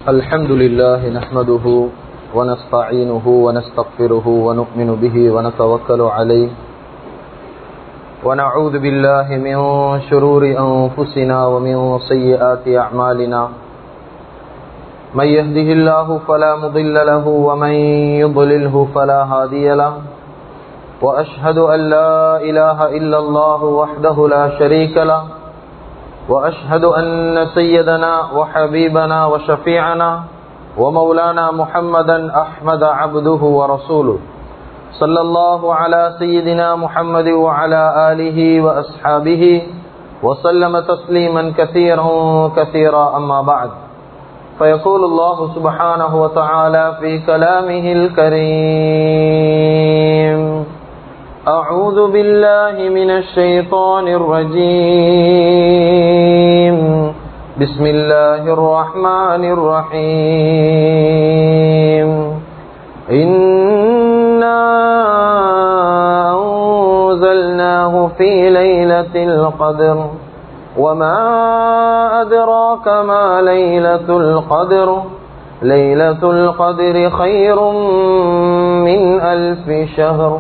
الحمد لله نحمده ونستعينه ونستغفره ونؤمن به ونتوكل عليه ونعوذ بالله من شرور أنفسنا ومن سيئات أعمالنا من يهده الله فلا مضل له ومن يضلله فلا هادي له وأشهد أن لا إله إلا الله وحده لا شريك له وأشهد أن سيدنا وحبيبنا وشفيعنا ومولانا محمدا أحمد عبده ورسوله صلى الله على سيدنا محمد وعلى آله وأصحابه وسلم تسليما كثيرا كثيرا أما بعد فيقول الله سبحانه وتعالى في كلامه الكريم أعوذ بالله من الشيطان الرجيم بسم الله الرحمن الرحيم إنا أنزلناه في ليلة القدر وما أدراك ما ليلة القدر ليلة القدر خير من 1000 شهر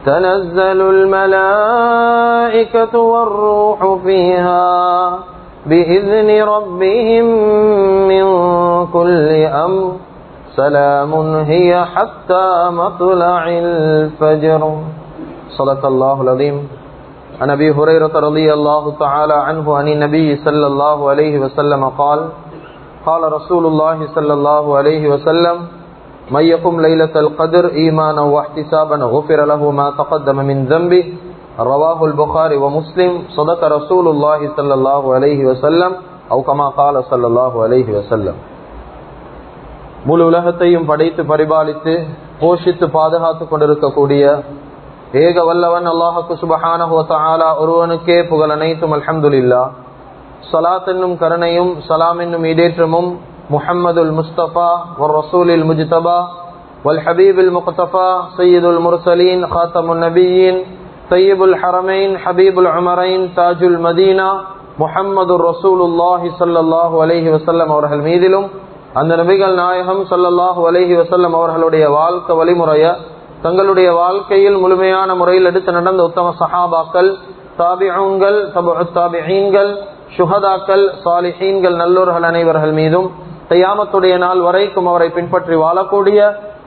تنزل الملائكة والروح فيها بإذن ربهم من كل أمر سلام هي حتى مطلع الفجر صدق الله العظيم عن أبي هريرة رضي الله تعالى عنه عن النبي صلى الله عليه وسلم قال قال رسول الله صلى الله عليه وسلم من يقم ليلة القدر إيمانا واحتسابا غفر له ما تقدم من ذنبه رواه البخاري ومسلم صدق رسول الله صلى الله عليه وسلم أو كما قال صلى الله عليه وسلم. முழு உலகத்தையும் படைத்து பரிபாலித்து போஷித்து பாதுகாத்து கொண்டிருக்கக்கூடிய ஏக வல்லவன் அல்லாஹ்வுக்கு சுப்ஹானஹு வ தஆலா ஒருவனுக்கே புகழ் அனைத்தும். அல்ஹம்துலில்லாஹ். ஸலாத் என்னும் கருணையும் ஸலாம் என்னும் ஈடேற்றமும் முஹம்மதுல் முஸ்தபா வர் ரசூலில் முஜ்தபா வல் ஹபீபில் முக்தஃபா சய்யிதுல் முர்சலீன் காத்தமுன் நபியீன் தய்யிபுல் ஹரமைன் ஹபீபுல் உமரைன் தாஜுல் மதீனா முஹம்மதுர் ரசூலுல்லாஹி ஸல்லல்லாஹு அலைஹி வஸல்லம் அவர்கள் மீதிலும் அந்த நபிகள் நாயகம் ஸல்லல்லாஹு அலைஹி வஸல்லம் அவர்களுடைய வாழ்க்கை வழிமுறையை தங்களுடைய வாழ்க்கையில் முழுமையான முறையில் எடுத்து நடந்த உத்தம சஹாபாக்கள், தாபிஊன்கள், தபுஉத் தாபிஈன்கள், ஷுஹதாக்கள், சாலிஹீன்கள், நல்லோர்கள் அனைவர்கள் மீதும் கியாமத்துடைய நாள் வரைக்கும் அவரை பின்பற்றி வாழக்கூடிய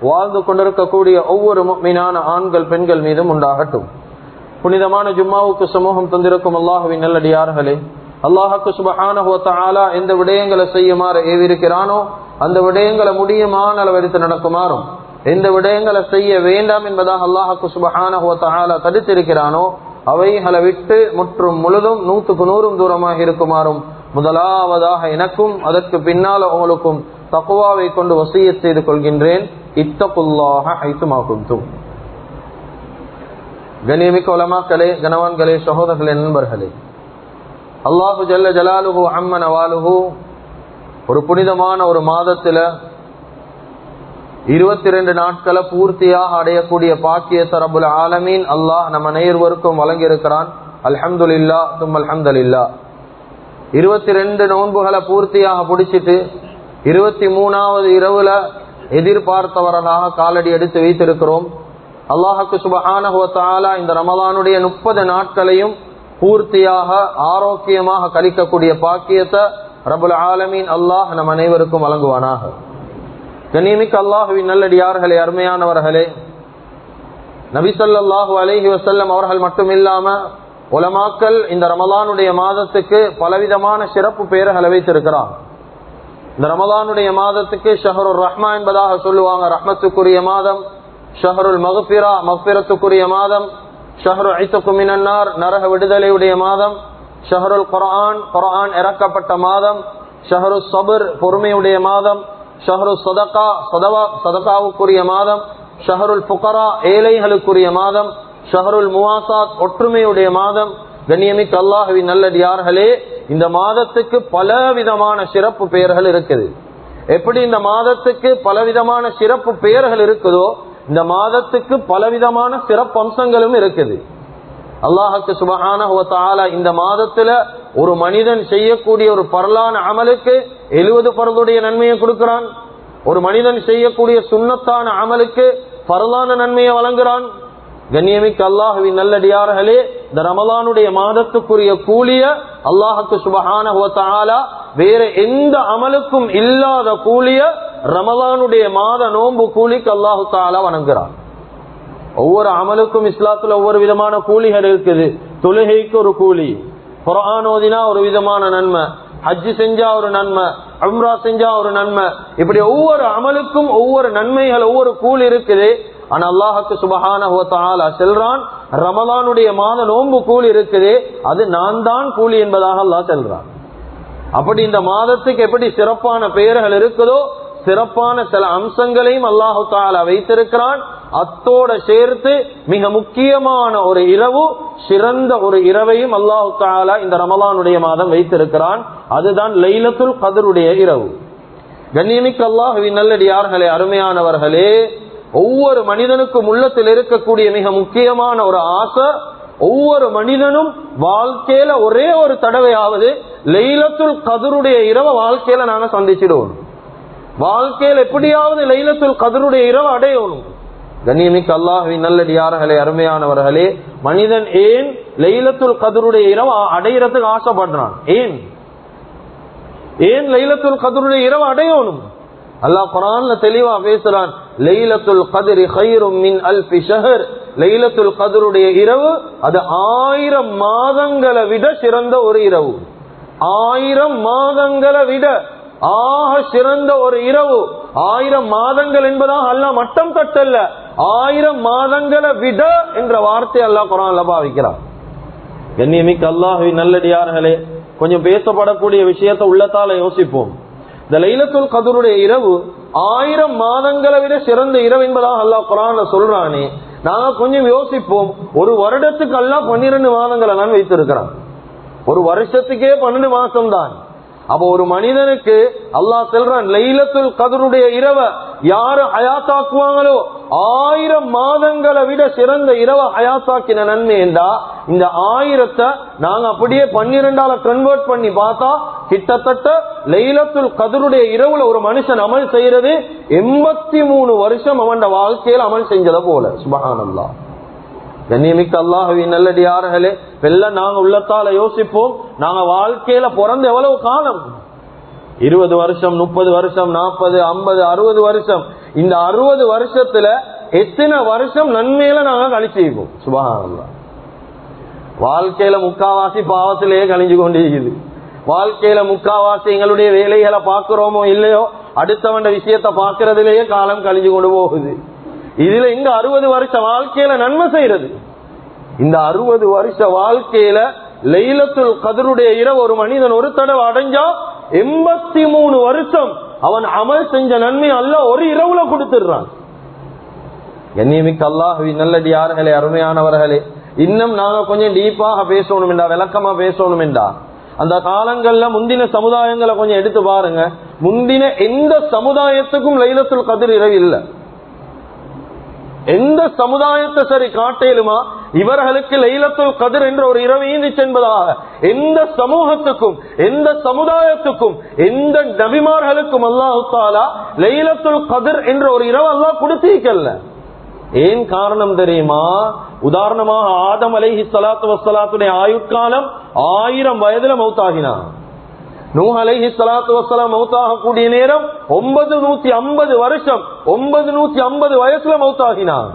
வாழ்ந்து கொண்டிருக்கக்கூடிய ஒவ்வொரு முஃமினான ஆண்கள் பெண்கள் மீதும் உண்டாகட்டும். புனிதமான ஜும்மாவுக்கு சமூகம் தந்திருக்கும் அல்லாஹுவின் நல்லடியார்களே, அல்லாஹ்வுக்கு சுப்ஹானஹு வ தஆலா எந்த விடயங்களை செய்யுமாறு ஏவிருக்கிறானோ அந்த விடயங்களை முடியுமான அளவெடுத்து நடக்குமாறும், எந்த விடயங்களை செய்ய வேண்டாம் என்பதாக அல்லாஹ்வுக்கு சுப்ஹானஹு வ தஆலா தடுத்திருக்கிறானோ அவைகளை விட்டு முற்றும் முழுதும் 100க்கு 100 தூரமாக இருக்குமாறும் முதலாவதாக எனக்கும் அதற்கு பின்னால் உங்களுக்கும் தக்வாவை கொண்டு வசியத் செய்து கொள்கின்றேன். இத்தகுல்லாஹ ஹைதுமா குன்தும். கண்ணியமிக்க உலமாக்களே, கனவான்களே, சகோதரர்களே, நண்பர்களே, அல்லாஹு ஜல்ல ஜலாலுஹு அம்ம நவாலுஹு ஒரு புனிதமான ஒரு மாதத்துல 22 நாட்களை பூர்த்தியாக அடையக்கூடிய பாக்கியத்தை ரப்புல் ஆலமீன் அல்லாஹ் நம்ம அனைவருக்கும் வழங்கி இருக்கிறான். அல்ஹம்துலில்லாஹ் தும் அல்ஹம்துலில்லாஹ். 22 நோன்புகளை பூர்த்தியாக பிடிச்சிட்டு 23வது இரவுல எதிர்பார்த்தவர்களாக காலடி எடுத்து வைத்திருக்கிறோம். அல்லாஹ்வுக்கு சுப்ஹானஹு வ தஆலா இந்த ரமலானுடைய 30 நாட்களையும் பூர்த்தியாக ஆரோக்கியமாக கழிக்கக்கூடிய பாக்கியத்தை ரப்புல் ஆலமீன் அல்லாஹ் நம் அனைவருக்கும் வழங்குவானாக. கண்ணியமிக்க அல்லாஹுவின் நல்லடியார்களே, அருமையானவர்களே, நபி ஸல்லல்லாஹு அலைஹி வஸல்லம் அவர்கள் மட்டுமில்லாம உலமாக்கள் இந்த ரமலானுடைய மாதத்துக்கு பலவிதமான சிறப்பு பெயர்களை வைத்திருக்கிறார். இந்த ரமலானுடைய மாதத்துக்கு ஷஹ்ருர் ரஹ்மா என்பதாக சொல்லுவாங்க, ரஹ்மத்துக்குரிய மாதம். ஷஹ்ருல் மக்ஃபிரா, மக்ஃபிரத்துக்குரிய மாதம். ஷஹ்ரு ஐதகு மினன் நார், நரக விடுதலையுடைய மாதம். ஷஹ்ருல் குர்ஆன், குர்ஆன் இறக்கப்பட்ட மாதம். ஷஹ்ருஸ் ஸப்ர், பொறுமையுடைய மாதம். ஷஹ்ரு ஸதகா, ஸதகாவுக்குரிய மாதம். ஷஹ்ருல் ஃபுகரா, ஏழைகளுக்குரிய மாதம். ஷஹ்ருல் முவாசாத், ஒற்றுமையுடைய மாதம். கண்ணியமிக்க அல்லாஹ்வின் நல்லடியார்களே, இந்த மாதத்துக்கு பலவிதமான சிறப்பு பெயர்கள் இருக்குது. எப்படி இந்த மாதத்துக்கு பலவிதமான சிறப்பு பெயர்கள் இருக்குதோ இந்த மாதத்துக்கு பலவிதமான சிறப்பு அம்சங்களும் இருக்குது. அல்லாஹ்வுக்கு சுப்ஹானஹு வ தஆலா இந்த மாதத்துல ஒரு மனிதன் செய்யக்கூடிய ஒரு பரலான அமலுக்கு 70 பரதுடைய நன்மையை கொடுக்கிறான். ஒரு மனிதன் செய்யக்கூடிய சுன்னத்தான அமலுக்கு பரலான நன்மையை வழங்குறான். கண்ணியமிக்க அல்லாஹுவின் நல்லடியார்களே, இந்த ரமலானுடைய மாதத்துக்குரிய கூலிய அல்லாஹுக்கு சுப்ஹானஹு வ தஆலா வேற எந்த அமலுக்கும் இல்லாத கூலிய ரமலானுடைய மாத நோன்பு கூலிக்கு அல்லாஹு தஆலா வணங்குறான். ஒவ்வொரு அமலுக்கும் இஸ்லாத்துல ஒவ்வொரு விதமான கூலிகள் இருக்குது. தொழுகைக்கு ஒரு கூலி, குர்ஆன் ஓதினா ஒரு விதமான நன்மை, ஹஜ் செஞ்சா ஒரு நன்மை, உம்ரா செஞ்சா ஒரு நன்மை, இப்படி ஒவ்வொரு அமலுக்கும் ஒவ்வொரு நன்மைகள், ஒவ்வொரு கூலி இருக்குது. ஆனா அல்லாஹுக்கு சுப்ஹானஹு வ தஆலா சொல்றான், ரமலானுடைய மாத நோன்பு கூலி இருக்குது, அது நான் தான் கூலி என்பதாக அல்லாஹ் சொல்றான். அப்படி இந்த மாதத்துக்கு எப்படி சிறப்பான பெயர்கள் இருக்குதோ, சிறப்பான சில அம்சங்களையும் அல்லாஹு தஆலா வைத்திருக்கிறான். அத்தோட சேர்த்து மிக முக்கியமான ஒரு இரவு, சிறந்த ஒரு இரவையும் அல்லாஹு தஆலா இந்த ரமலானுடைய மாதம் வைத்திருக்கிறான். அதுதான் லைலத்துல் கத்ருடைய இரவு. கண்ணியமிக்க அல்லாஹுவின் நல்லடியார்களே, அருமையானவர்களே, ஒவ்வொரு மனிதனுக்கும் உள்ளத்தில் இருக்கக்கூடிய மிக முக்கியமான ஒரு ஆசை, ஒவ்வொரு மனிதனும் வாழ்க்கையில ஒரே ஒரு தடவையாவது லைலத்துல் கத்ருடைய இரவை வாழ்க்கையில நாங்க சந்திச்சிடுவோம். வாழ்க்கையில் எப்படியாவது லைலத்துல் கத்ருடைய இரவு அடையணும். கண்ணியமிக்க அல்லாஹ்வின் நல்லடியார்களே, அருமையானவர்களே, மனிதன் ஏன் லைலத்துல் கத்ருடைய இரவு அடையிறதுக்கு ஆசைப்படுறான்? ஏன் லைலத்துல் கத்ருடைய இரவு அடையணும்? அல்லாஹ் குர்ஆன்ல தெளிவா பேசுறான், லைலத்துல் கத்ரி கைரும் மின் அல்ஃபி ஷஹர். லைலத்துல் கத்ருடைய இரவு அது 1000 மாதங்களை விட சிறந்த ஒரு இரவு. 1000 மாதங்களை விட ஆக சிறந்த ஒரு இரவு. 1000 மாதங்கள் என்பதாக அல்லாஹ் மட்டம் தட்டல்ல, 1000 மாதங்களை விட என்ற வார்த்தை அல்லாஹ் குர்ஆன்ல பாவிக்கிறான். கண்ணியமிக்க அல்லாஹ்வின் நல்லடியார்களே, கொஞ்சம் பேசப்படக்கூடிய விஷயத்தை உள்ளத்தால யோசிப்போம். இந்த லைலத்துல் கத்ருடைய இரவு 1000 மாதங்களை விட சிறந்த இரவு என்பதாக அல்லாஹ் குர்ஆன்ல சொல்றானே, நாங்க கொஞ்சம் யோசிப்போம். ஒரு வருடத்துக்கு அல்லாஹ் 12 மாதங்களை தான் வைத்திருக்கிறான். ஒரு வருஷத்துக்கே 12 மாசம் தான். அப்ப ஒரு மனிதனுக்கு அல்லாஹ் சொல்றான், லைலத்துல் கத்ருடைய இரவை யாரு ஹயாத்தாக்குவாங்களோ 1000 மாதங்களை விட சிறந்த இரவை ஹயாத்தாக்கின நன்மை என்றா, இந்த 1000 நாங்க அப்படியே 12ஆல கன்வெர்ட் பண்ணி பார்த்தா கிட்டத்தட்ட லைலத்துல் கத்ருடைய இரவுல ஒரு மனுஷன் அமல் செய்யறது 83 வருஷம் அவன் வாழ்க்கையில் அமல் செஞ்சத போல. சுப்ஹானல்லாஹ். கண்ணியமிக்க அல்லாஹ்வின் நல்லடியார்களே, எல்லாம் நாங்க உள்ளத்தால யோசிப்போம். நாங்க வாழ்க்கையில பிறந்து எவ்வளவு காலம்? 20 வருஷம், 30 வருஷம், 40, 50, 60 வருஷம். இந்த 60 வருஷத்துல எத்தனை வருஷம் நன்மையில நாங்க கழிச்சிருப்போம்? சுப்ஹானல்லாஹ். வாழ்க்கையில முக்காவாசி பாவத்திலேயே கழிஞ்சு கொண்டிருக்குது. வாழ்க்கையில முக்காவாசி எங்களுடைய வேலைகளை பாக்குறோமோ இல்லையோ, அடுத்தவண்ட விஷயத்தை பாக்குறதுலேயே காலம் கழிஞ்சு கொண்டு போகுது. இதுல இந்த 60 வருஷ வாழ்க்கையில நன்மை செய்யறது, இந்த 60 வருஷ வாழ்க்கையில லைலத்துல் கத்ருடைய இரவு ஒரு மனிதன் ஒரு தடவை அடைஞ்சா 83 வருஷம் அவன் அமல் செஞ்ச நன்மை அல்லாஹ் ஒரு இரவுல கொடுத்துடுறான். கண்ணியமிக்க அல்லாஹ்வின் நல்லடியார்களே, அருமையானவர்களே, இன்னும் நாங்க கொஞ்சம் டீப்பாக பேசணும் என்றா, விளக்கமா பேசணும் என்றா, அந்த காலங்கள்ல முந்தின சமுதாயங்களை கொஞ்சம் எடுத்து பாருங்க. முந்தின எந்த சமுதாயத்துக்கும் லைலத்துல் கத்ர் இரவு இல்லை. எந்த சமுதாயத்தை சரி காட்டேலுமா இவர்களுக்கு லைலத்துல் கத்ர் என்ற ஒரு இரவு ஈந்துச்சு என்பதாக எந்த சமூகத்துக்கும், எந்த சமுதாயத்துக்கும், எந்த நபிமார்களுக்கும் அல்லாஹ் தஆலா லைலத்துல் கத்ர் என்ற ஒரு இரவு அல்லாஹ் கொடுத்திருக்கல்ல. ஏன் காரணம் தெரியுமா? உதாரணமாக ஆதம் அலைஹிஸ்ஸலாத்து வஸ்ஸலாத்துடைய ஆயுட்காலம் 1000 வயதுல மௌத்தாகினார். நூஹ் அலைஹிஸ்ஸலாத்து வஸ்ஸலாம் மௌத்தாக கூடிய நேரம் 950 வருஷம், 950 வயசுல மௌத்தாகினார்.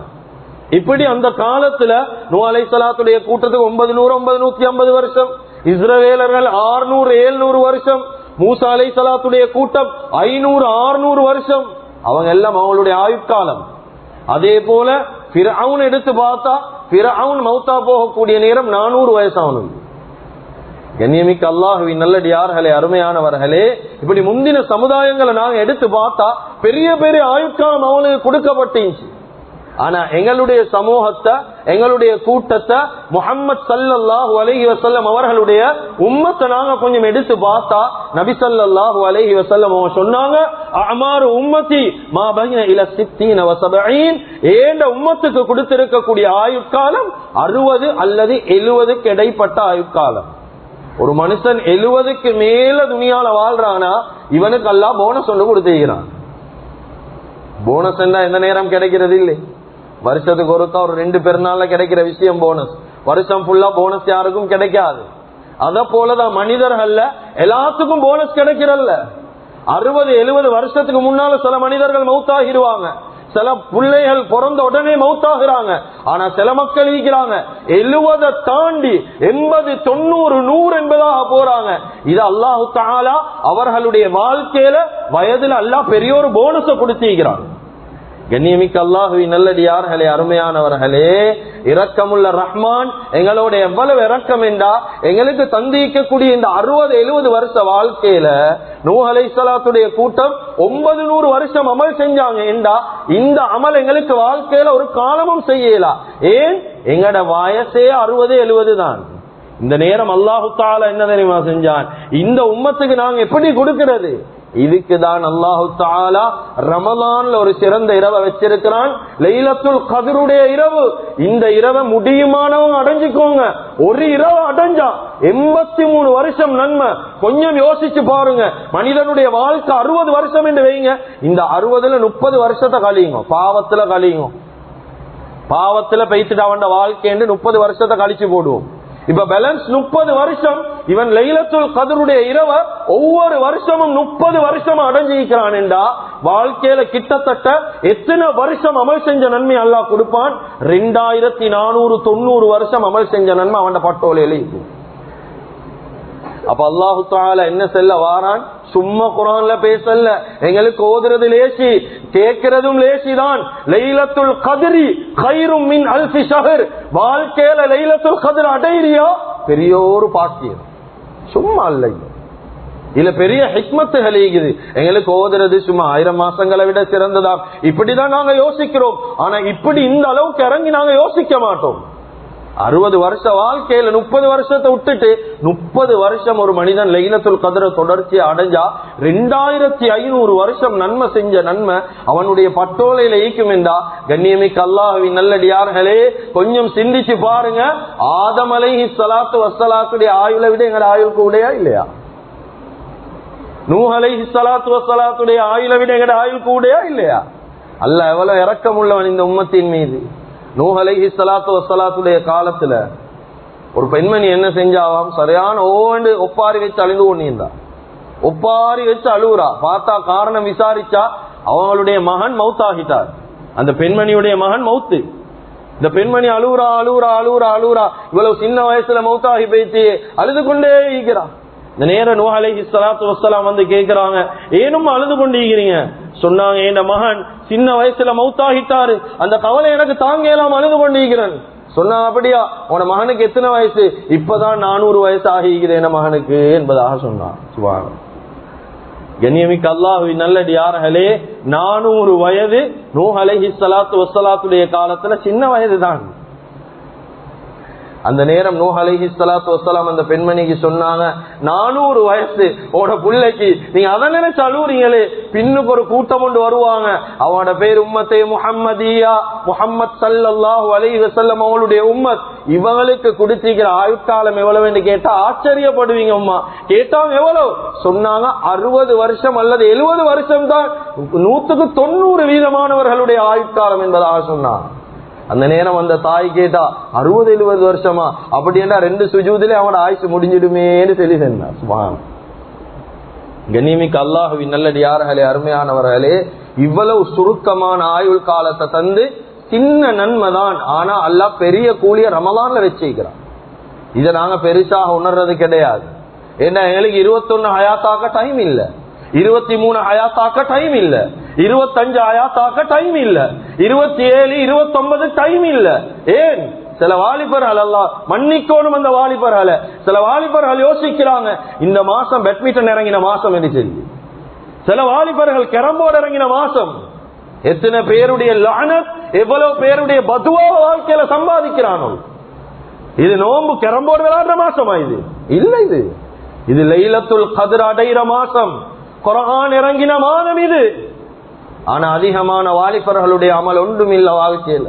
இப்படி அந்த காலத்துல நூஹ் அலைஹிஸ்ஸலாத்துடைய கூட்டத்துக்கு 950 வருஷம், இஸ்ரவேலர்கள் 600-700 வருஷம், மூசா அலைஹிஸ்ஸலாத்துடைய கூட்டம் 500-600 வருஷம். அவங்க எல்லாம் அவங்களுடைய ஆயுட்காலம். அதே போல ஃபிரௌன் எடுத்து பார்த்தா ஃபிரௌன் மௌத்தா போகக்கூடிய நேரம் 400 வயசானது. கண்ணியமிக்க அல்லாஹ்வின் நல்லடியார்களே, அருமையானவர்களே, இப்படி முந்தின சமுதாயங்களை நாங்க எடுத்து பார்த்தா பெரிய பெரிய ஆயுட்காலம் அவங்களுக்கு கொடுக்கப்பட்டுச்சு. ஆனா எங்களுடைய சமூகத்தை, எங்களுடைய கூட்டத்தை, முஹம்மது ஸல்லல்லாஹு அலைஹி வஸல்லம் அவர்களுடைய உம்மத்தை நாங்க கொஞ்சம் எடுத்து பார்த்தா நபி ஸல்லல்லாஹு அலைஹி வஸல்லம் அவங்க சொன்னாங்க, அமாரு உம்மத்தி மா பைன இல 60 வ 70. ஏண்ட உம்மத்துக்கு கொடுத்திருக்கக்கூடிய ஆயுட்காலம் 60 அல்லது 70க்கு இடைப்பட்ட ஆயுட்காலம். ஒரு மனுஷன் 70க்கு மேல துனியால வாழ்றானா இவனுக்கு அல்லாஹ் போனஸ் ஒன்று கொடுத்துக்கிறான். போனஸ் எந்த நேரம் கிடைக்கிறது இல்லை. வருஷத்துக்கு ஒருக்கா ஒரு 2 பெருநாள்ல கிடைக்கிற விஷயம் போனஸ். வருஷம் ஃபுல்லா போனஸ் யாருக்கும் கிடைக்காது. அத போலதான் மனிதர்கள்ல எல்லாத்துக்கும் போனஸ் கிடைக்கிறல்ல. 60-70 வருஷத்துக்கு முன்னால சில மனிதர்கள் மௌத்தாகிடுவாங்க, சில பிள்ளைகள் பிறந்த உடனே மௌத்தாகிறாங்க. ஆனா சில மக்கள் இருக்கிறாங்க 70 தாண்டி 80, 90, 100 என்பதாக போறாங்க. இது அல்லாஹு தஆலா அவர்களுடைய வாழ்க்கையில வயதுல அல்லாஹ் பெரிய ஒரு போனஸ கொடுத்திருக்கிறான். கண்ணியமிக்க அல்லாஹுவின் நல்லடியார்களே, அருமையானவர்களே, இரக்கமுள்ள ரஹ்மான் எங்களோட எவ்வளவு இரக்கம் என்றா, எங்களுக்கு தந்திக்கக்கூடிய இந்த 60-70 வருஷ வாழ்க்கையில நூஹ் அலைஹிஸ்ஸலாத்துடைய கூட்டம் 900 வருஷம் அமல் செஞ்சாங்க என்றா, இந்த அமல் எங்களுக்கு வாழ்க்கையில ஒரு காலமும் செய்யலாம். ஏன்? எங்கட வயசே 60-70 தான். இந்த நேரம் அல்லாஹு தஆலா என்ன தெரியுமா செஞ்சான்? இந்த உம்மத்துக்கு நாங்க எப்படி கொடுக்கிறது? இதுக்குதான் அல்லாஹு தஆலா ரமலான்ல ஒரு சிறந்த இரவை வச்சிருக்கிறான், லைலத்துல் கத்ருடைய இரவு. இந்த இரவை முடியுமானவங்க அடைஞ்சுக்கோங்க. ஒரு இரவு அடைஞ்சா 83 வருஷம் நன்மை. கொஞ்சம் யோசிச்சு பாருங்க, மனிதனுடைய வாழ்க்கை 60 வருஷம் என்று வைங்க. இந்த 60ல 30 வருஷத்தை கழியுங்க, பாவத்துல கழியுங்க. பாவத்துல பெய்த்துட்டு அவன் வாழ்க்கை 30 வருஷத்தை கழிச்சு போடுவோம். இப்ப பேலன்ஸ் 30 வருஷம். இவன் லைலத்துல் கத்ருடைய இரவ ஒவ்வொரு வருஷமும் 30 வருஷம் அடைஞ்சிருக்கிறான் என்றா, வாழ்க்கையில கிட்டத்தட்ட எத்தனை வருஷம் அமல் செஞ்ச நன்மை அல்லாஹ் கொடுப்பான்? 2490 வருஷம் அமல் செஞ்ச நன்மை அவன் பட்டோலையில இருக்கும். அப்ப அல்லாஹு தஆலா என்ன செல்ல வாரான்? சும்மா குர்ஆன்ல பேசல, எங்களுக்கு ஓதுறது லேசி, கேட்கிறதும் லேசிதான். லைலத்துல் கத்ரி கைரும் மின் அல்ஃபி ஷஹர். வாழ்க்கையில லைலத்துல் கத்ர் அடையிறியா பெரிய ஒரு பாக்கியம், சும்மா இல்லை. இல்ல பெரிய ஹிக்மத்துகள் இருக்குது. எங்களுக்கு ஓதுறது சும்மா 1000 மாசங்களை விட சிறந்ததா, இப்படிதான் நாங்க யோசிக்கிறோம். ஆனா இப்படி இந்த அளவுக்கு இறங்கி நாங்க யோசிக்க மாட்டோம். 60 வருஷ வாழ்க்கையில 30 வருஷத்தை விட்டுட்டு 30 வருஷம் ஒரு மனிதன் லைலத்துல் கத்ர தொடர்ச்சி அடைஞ்சா 2500 வருஷம் நன்மை செஞ்ச நன்மை அவனுடைய பட்டோலையில ஈக்கும் என்றா, கண்ணியமிக்க அல்லாஹ்வின் நல்லடியார்களே, கொஞ்சம் சிந்திச்சு பாருங்க. ஆதம் அலைஹிஸ்ஸலாத்து வஸ்ஸலாத்துடைய ஆயுளை விட எங்க ஆயுள் கூடயா இல்லையா? நூஹ் அலைஹிஸ்ஸலாத்து வஸ்ஸலாத்துடைய ஆயுளை விட எங்க ஆயுள் கூடயா இல்லையா? அல்லாஹ் எவ்வளவு இரக்கம் உள்ளவன் இந்த உம்மத்தின் மீது. நூஹ் அலைஹிஸ்ஸலாத்து வஸ்ஸலாத்துடைய காலத்துல ஒரு பெண்மணி என்ன செஞ்சாவாம்? சரியான ஓண்டு ஒப்பாரி வச்சு அழுது கொண்டிருந்தா. ஒப்பாரி வச்சு அழுவுறா. பார்த்தா காரணம் விசாரிச்சா அவங்களுடைய மகன் மௌத்தாகிட்டார். அந்த பெண்மணியுடைய மகன் மௌத்து. இந்த பெண்மணி அழுவுறா அழுவுறா அழுவுறா அழுவுறா. இவ்வளவு சின்ன வயசுல மௌத்தாகி போயிட்டு அழுது கொண்டே இருக்கிறா. இந்த நேரம் நூஹ் அலைஹிஸ்ஸலாத்து வஸ்ஸலாம் வந்து கேக்குறாங்க, ஏனும் அழுது கொண்டிருக்கிறீங்க? சொன்னாங்க, என் மகன் சின்ன வயசுல மௌத்தாகிட்டாரு, அந்த கவலை எனக்கு தாங்க இயலாம அழுது கொண்டிருக்கிறேன். சொன்னாங்க, அப்படியா? உன மகனுக்கு எத்தனை வயசு? இப்பதான் 400 வயசு ஆகிக்கிறேன் என் மகனுக்கு என்பதாக சொன்னான். சுப்ஹானல்லாஹ். கண்ணியமிக்க அல்லாஹ்வின் நல்லடியார்களே, 400 வயது நூஹ் அலைஹிஸ்ஸலாத்து வஸ்ஸலாத்துடைய காலத்துல சின்ன வயது தான். அந்த நேரம் நூஹ் அலைஹிஸ்ஸலாத்து வஸ்ஸலாம் அந்த பெண்மணிக்கு சொன்னாங்க, 400 வயசு உட பிள்ளைக்கு நீங்க அதை நினைச்சு அழுவுறீங்களே, பின்னுக்கு ஒரு கூட்டம் கொண்டு வருவாங்க, அவனோட பேர் உம்மத்தே முஹம்மதியா, முஹம்மத் ஸல்லல்லாஹு அலைஹி வஸல்லம் அவங்களுடைய உம்மத். இவங்களுக்கு கொடுத்திருக்கிற ஆயுட்காலம் எவ்வளவு கேட்டா ஆச்சரியப்படுவீங்க. அம்மா கேட்டாங்க, எவ்வளவு? சொன்னாங்க 60 வருஷம் அல்லது 70 வருஷம் தான் 100க்கு 90% ஆயுட்காலம் என்பதாக சொன்னாங்க. அந்த நேரம் அந்த தாய் கேட்டா 60-70 வருஷமா? அப்படி என்றா 2 சுஜூதிலே அவனோட ஆயுசு முடிஞ்சிடுமேன்னு சொல்லி சொன்னான். சுப்ஹான். கண்ணியமிக்க அல்லாஹ்வின் நல்லடியார்களே, அருமையானவர்களே, இவ்வளவு சுருக்கமான ஆயுள் காலத்தை தந்து சின்ன நன்மைதான். ஆனா அல்லாஹ் பெரிய கூலிய ரமலான்ல வச்சிருக்கிறான். இதை நாங்க பெருசாக உணர்றது கிடையாது. ஏன்னா எங்களுக்கு 21 ஹயாத்தாக்க டைம் இல்ல, 23 ஹயாத்தாக்க டைம் இல்ல, 25 ஹயாத்தாக்க டைம் இல்ல, 27, 29 டைம் இல்ல. ஏன்? சில வாலிபர்கள் அல்லாஹ் மன்னிக்கோணும் அந்த வாலிபர்களை. சில வாலிபர்கள் யோசிக்கிறாங்க, இந்த மாசம் பேட்மிண்டன் இறங்கின மாசம் என்று சொல்லி. சில வாலிபர்கள் கேரம்போர்டு இறங்கின மாசம். எத்தனை பேருடைய லானத், எவ்வளவு பேருடைய பதுவா வாழ்க்கையில சம்பாதிக்கிறானோ. இது நோம்பு கேரம்போர்டு விளையாடுற மாசமா? இது இல்ல. இது லைலத்துல் கத்ர் அடைகிற மாசம், குர்ஆன் இறங்கின மாதம் இது. ஆனா அதிகமான வாலிபர்களுடைய அமல் ஒன்றும் இல்ல வாழ்க்கையில.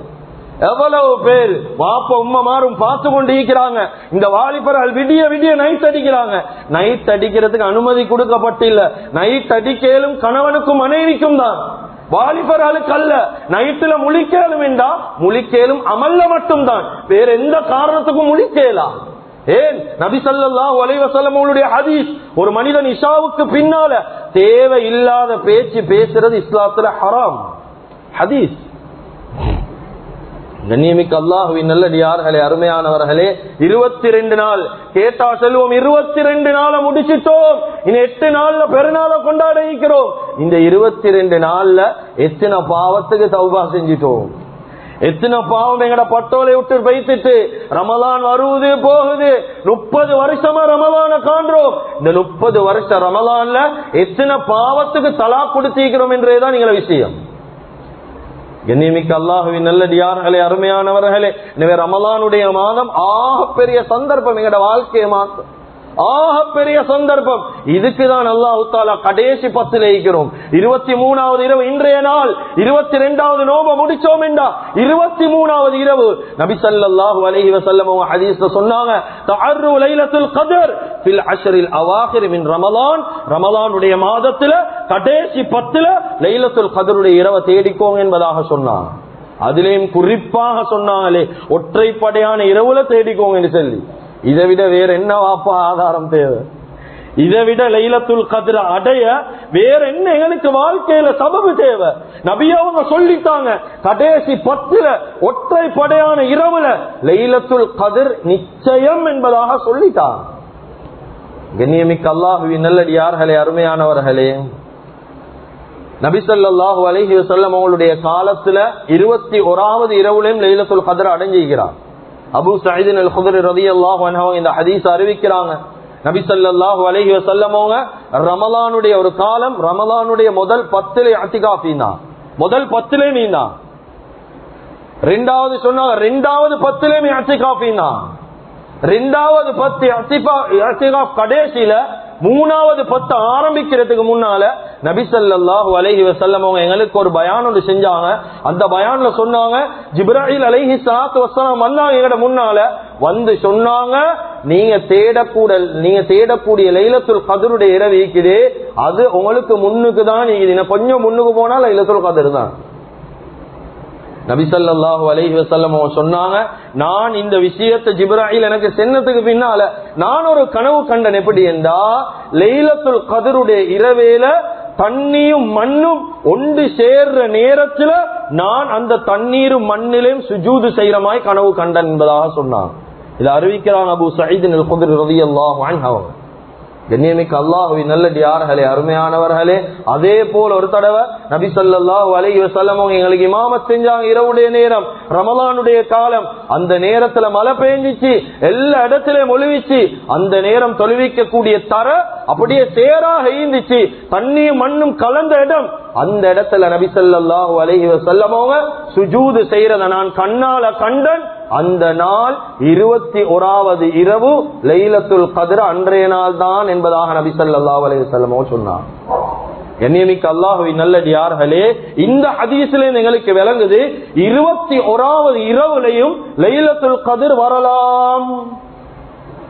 எவ்வளவு பேர் வாப்ப உம்மமாரும் பார்த்து கொண்டு இருக்கிறாங்க. இந்த வாலிபர்கள் விடிய விடிய நைட் அடிக்கிறாங்க. நைட் அடிக்கிறதுக்கு அனுமதி கொடுக்கப்பட்டில்ல. நைட் அடிக்கலும் கணவனுக்கும் மனைவிக்கும் தான், வாலிபர்களுக்கு அல்ல. நைட்டுல முழிக்கலும் என்றா முழிக்கலும் அமல்ல மட்டும்தான், வேற எந்த காரணத்துக்கும் முழிக்கலாம். ஏன்? நபி ஸல்லல்லாஹு அலைஹி வஸல்லம் அவருடைய ஹதீஸ், ஒரு மனிதன் இஷாவுக்கு பின்னால தேவை இல்லாத பேச்சு பேசுறது இஸ்லாத்துல ஹராம். ஹதீஸ். கண்ணியமிக்க அல்லாஹ்வின் நல்லடியார்களே, அருமையானவர்களே, 22 நாள் கேட்டா செல்வோம். 22 நாளை முடிச்சிட்டோம். இன்னும் 8 நாள்ல பெருநாளை கொண்டாட இருக்கிறோம். இந்த 22 நாள்ல எத்தனை பாவத்துக்கு தௌபா செஞ்சிட்டோம், எத்தனை பாவம் எங்கட பட்டோலை விட்டு வைத்துட்டு ரமலான் வருவது போகுது. 30 வருஷமா ரமலான காண்றோம். இந்த 30 வருஷ ரமலான்ல எத்தனை பாவத்துக்கு தலா கொடுத்திருக்கிறோம் என்றேதான் நீங்கள விஷயம். கண்ணியமிக்க அல்லாஹ்வின் நல்லடியார்களே, அருமையானவர்களே, எனவே ரமலானுடைய மாதம் ஆகப்பெரிய சந்தர்ப்பம், எங்கட வாழ்க்கையை மாற்றம் ஆகப்பெரிய சந்தர்ப்பம். இதுக்குதான் அல்லாஹ் தஆலா கடைசி 10 இருக்கிறோம். 23வது இரவு இன்றைய நாள். 22வது நோன்பு முடிச்சோம் என்றா 23வது இரவு நபி ஸல்லல்லாஹு அலைஹி வஸல்லம் ஹதீஸ்ல சொன்னாங்க, தஅர்ரு லைலத்துல் கத்ர் ஃபில் அஷ்ரில் அவாகிர் மின் ரமலான். ரமலானுடைய மாதத்துல கடைசி 10ல லைலத்துல் கத்ருடைய இரவை தேடிக்கோங்க என்பதாக சொன்னாங்க. அதிலேயும் குறிப்பாக சொன்னாங்களே, ஒற்றைப்படையான இரவுல தேடிக்கோங்க என்று சொல்லி. இதை விட வேற என்ன வாப்பா ஆதாரம் தேவை? இதை விட லைலத்துல் கத்ர் அடைய வேற என்ன எங்களுக்கு வாழ்க்கையில சபபு தேவை? நபி அவங்க சொல்லிட்டாங்க, கடைசி 10ல ஒற்றைப்படையான இரவுல லைலத்துல் கத்ர் நிச்சயம் என்பதாக சொல்லிட்டாங்க. கண்ணியமிக்க அல்லாஹ்வின் நல்லடியார்களே, அருமையானவர்களே, நபி ஸல்லல்லாஹு அலைஹி வஸல்லம் அவங்களுடைய காலத்துல 21வது இரவுலையும் லைலத்துல் கத்ர் அடைஞ்சிருக்கிறார். அபூ சயீத் அல் குத்ரி ரலியல்லாஹு அன்ஹு இந்த ஹதீஸ் அறிவிக்கிறாங்க. நபி ஸல்லல்லாஹு அலைஹி வஸல்லம் அவங்க ரமலானுடைய ஒரு காலம், ரமலானுடைய முதல் 10ல இஅ்திகாஃபினா, முதல் 10ல மீனா, இரண்டாவது சொன்னாங்க இரண்டாவது 10ல இஅ்திகாஃபினா, இரண்டாவது 10 இஅ்திகாஃப் கடைசில, மூணாவது 10 ஆரம்பிக்கிறதுக்கு முன்னால நபி ஸல்லல்லாஹு அலைஹி வஸல்லம் அவங்க எங்களுக்கு ஒரு பயான் ஒன்று செஞ்சாங்க. அந்த பயான்ல சொன்னாங்க, ஜிப்ராயில் அலைஹிஸ்ஸலாத்து வஸ்ஸலாம் வந்தாங்க எங்கட முன்னால, வந்து சொன்னாங்க, நீங்க தேடக்கூடிய லைலத்துல் கத்ருடைய இரவு இருக்குது, அது உங்களுக்கு முன்னுக்கு தான் இருக்குது, கொஞ்சம் முன்னுக்கு போனா லைலத்துல் கத்ர் தான். நபி ஸல்லல்லாஹு அலைஹி வஸல்லம் சொன்னாங்க, நான் இந்த விஷயத்தை ஜிப்ராயில் எனக்கு சென்னதுக்கு பின்னால நான் ஒரு கனவு கண்டன். எப்படி என்றா, லைலத்துல் கத்ருடைய இரவேல தண்ணீரும் மண்ணும் ஒன்று சேர்ற நேரத்துல நான் அந்த தண்ணீரும் மண்ணிலையும் சுஜூது செய்யறமாய் கனவு கண்டன் என்பதாக சொன்னாங்க. இதை அறிவிக்கிறான் அபூ சயீத் அல் குத்ரி ரலியல்லாஹு அன்ஹு. கண்ணியமிக்க அல்லாஹ்வின் நல்லடியார்களே, அருமையானவர்களே, அதே போல ஒரு தடவை நபி ஸல்லல்லாஹு அலைஹி வஸல்லம் எங்களுக்கு இமாமத் செஞ்சாங்க. இரவுடைய நேரம், ரமலானுடைய காலம். அந்த நேரத்துல மழை பெய்ஞ்சிச்சு, எல்லா இடத்திலையும் ஒளிவிச்சு. அந்த நேரம் தொழுவிக்க கூடிய தர அப்படியே சேராக இருந்துச்சு, தண்ணியும் மண்ணும் கலந்த இடம். அந்த இடத்துல நபி ஸல்லல்லாஹு அலைஹி வஸல்லம் சுஜூது செய்யறத நான் கண்ணால கண்டன். அந்த நாள் 21வது இரவு லைலத்துல் கத்ர் அன்றைய நாள் தான் என்பதாக நபி ஸல்லல்லாஹு அலைஹி வஸல்லம் சொன்னார். கண்ணியமிக்க அல்லாஹ்வின் நல்லடியார்களே, இந்த ஹதீஸிலே எங்களுக்கு விளங்குது, 21வது இரவுலையும் லைலத்துல் கத்ர் வரலாம்.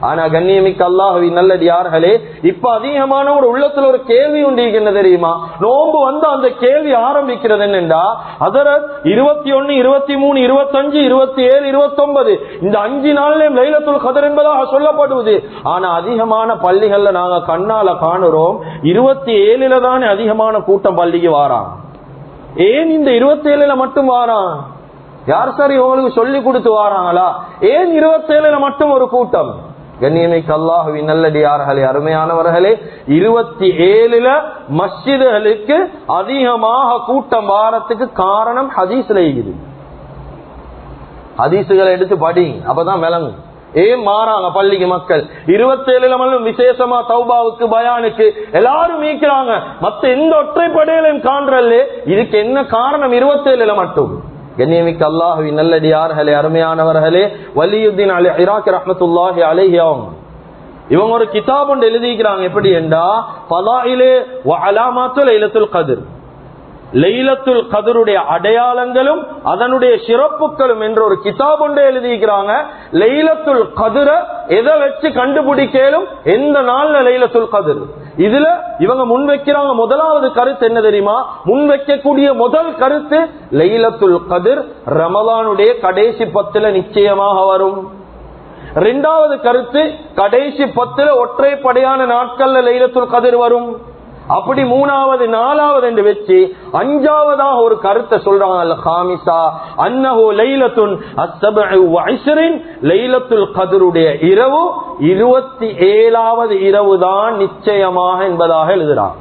ஆனா கண்ணியமிக்க அல்லாஹ்வின் நல்லடியார்களே, இப்ப அதிகமான ஒரு உள்ளத்துல ஒரு கேள்வி உண்டு, என்ன தெரியுமா? நோன்பு வந்து அந்த கேள்வி ஆரம்பிக்கிறது என்னண்டா, ஹதரத் 21, 23, 25, 27, 29 இந்த 5 நாள்லயும் லைலத்துல் கத்ர் என்பதாக சொல்லப்படுவது. ஆனா அதிகமான பள்ளிகள்ல நாங்க கண்ணால காணுறோம், 27ல தானே அதிகமான கூட்டம் பள்ளிக்கு வாரான். ஏன் இந்த 27ல மட்டும் வாரான்? யார் சரி உங்களுக்கு சொல்லி கொடுத்து வாராங்களா? ஏன் 27ல மட்டும் ஒரு கூட்டம்? கண்ணியமிக்க அல்லாஹ்வின் நல்லடியார்களே, அருமையானவர்களே, 27ல மஸ்ஜிதுகளுக்கு அதிகமாக கூட்டம் வாரத்துக்கு காரணம் ஹதீஸ்ல இருக்குது. ஹதீசுகளை எடுத்து படி, அப்பதான் விளங்கும். ஏன் மாறாங்க பள்ளிக்கு மக்கள்? 27ல விசேஷமா தௌபாவுக்கு பயானுக்கு எல்லாரும் மீக்கிறாங்க, மத்த எந்த ஒற்றைப்படையிலும் காண்றல்ல. இதுக்கு என்ன காரணம்? 27ல மட்டும். கண்ணியமிக்க அல்லாஹ்வின் நல்லடியார்களே, அருமையானவர்களே, வலியுத்தீன் அல் இராக்கி ரஹ்மத்துல்லாஹி அலைஹி இவங்க ஒரு கிதாப் ஒன்று எழுதிக்கிறாங்க. எப்படி என்றா, ஃபலாயிலே வ அலாமாத்து லைலத்துல் கத்ர். லைலத்துல் கத்ருடைய அடையாளங்களும் அதனுடைய சிறப்புகளும் என்ற ஒரு கிதாப் ஒன்றை எழுதிக்கிறாங்க. லைலத்துல் கத்ர எதை வச்சு கண்டுபிடிக்கலும், எந்த நாள்ல லைலத்துல் கத்ர். இதுல இவங்க முன்வைக்கிறாங்க முதலாவது கருத்து என்ன தெரியுமா? முன்வைக்கக்கூடிய முதல் கருத்து லைலத்துல் கத்ர் ரமலானுடைய கடைசி 10 நிச்சயமாக வரும். இரண்டாவது கருத்து கடைசி 10 ஒற்றைப்படையான நாட்கள்ல லைலத்துல் கத்ர் வரும். அப்படி மூணாவது நாலாவது என்று வச்சு அஞ்சாவதாக ஒரு கருத்தை சொல்றாங்க. அல் காமிசா அன்னஹு லைலத்துன் அஸ்ஸபஉ வஇஸ்ரின், லைலத்துல் கத்ருடைய இரவு 27வது இரவு தான் நிச்சயமாக என்பதாக எழுதுறாங்க.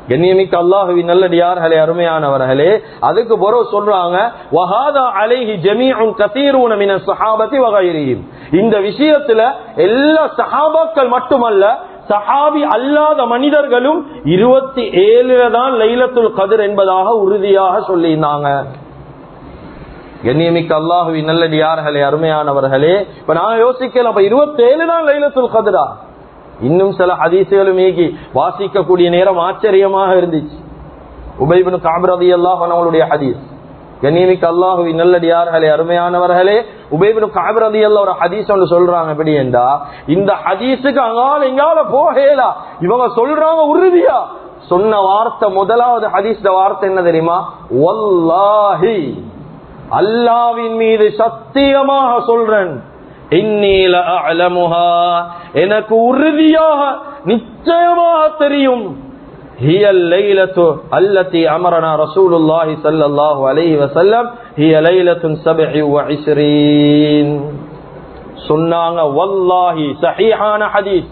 கண்ணியமிக்க அல்லாஹுவின் நல்லடியார்களே, அருமையானவர்களே, அதுக்கு பிறகு சொல்றாங்க வஹாதா அலைஹி ஜமீஉன் கஸீரூன மினஸ் ஸஹாபத்தி வகைரிஹிம். இந்த விஷயத்துல எல்லா சஹாபாக்கள் மட்டுமல்ல, சஹாபி அல்லாத மனிதர்களும் 27 தான் லைலத்துல் கத்ர் என்பதாக உறுதியாக சொல்லியிருந்தாங்க. கண்ணியமிக்க அல்லாஹுவின் நல்லடியார்களே, அருமையானவர்களே, இப்ப நான் யோசிக்கலாம், அப்ப 27 தான் லைலத்துல் கத்ரா? இன்னும் சில ஹதீஸ்களும் ஏகி வாசிக்கக்கூடிய நேரம் ஆச்சரியமாக இருந்துச்சு. உபய் இப்னு கஅப் ரலியல்லாஹு அன்ஹு அவங்களுடைய ஹதீஸ். கண்ணியமிக்க அல்லாஹுவின் நல்லடியார்களே, அருமையானவர்களே, உபய் இப்னு கஅப் ரலியல்லாஹு ஒரு ஹதீஸ் ஒன்று சொல்றாங்க. எப்படி என்றா, இந்த ஹதீஸுக்கு அங்கால எங்கால போகல, இவங்க சொல்றாங்க உறுதியா சொன்ன வார்த்தை, முதலாவது ஹதீஸ் வார்த்தை என்ன தெரியுமா? வல்லாஹி, அல்லாஹ்வின் மீது சத்தியமாக சொல்றேன், இன்னீல அலமுஹா, எனக்கு உறுதியாக நிச்சயமாக தெரியும், ஹியல் லைலத்து அல்லதி அமரனா ரசூலுல்லாஹி ஸல்லல்லாஹு அலைஹி வஸல்லம் ஹிய லைலத்துன் 27 சொன்னாங்க. வல்லாஹி, சஹீஹான ஹதீஸ்,